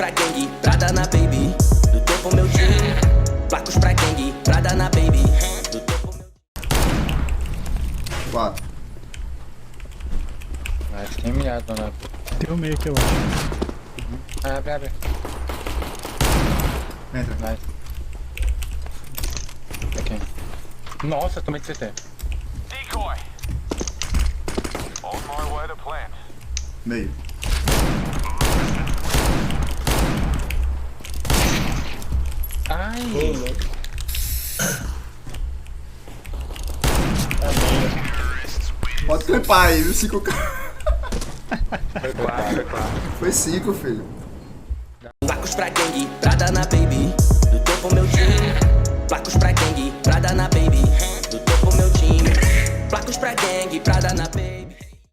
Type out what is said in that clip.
pra gangue, pra dar na baby. Do topo meu time. Placos pra gangue, pra dar na baby. Do topo meu 4. Acho que tem mirado, né? Tem um meio aqui, eu acho. Abre, abre. Entra. Nice. Aqui. Nossa, tomei de CT. Decoy. On my way to plant. Meio. Ai! Pode clipar aí, viu? 5K. Foi claro, foi claro. Foi 5, filho. Placos pra gangue, pra dar na baby. Do topo meu time. Placos pra gangue, pra dar na baby. Do topo meu time. Placos pra gangue, pra dar na baby.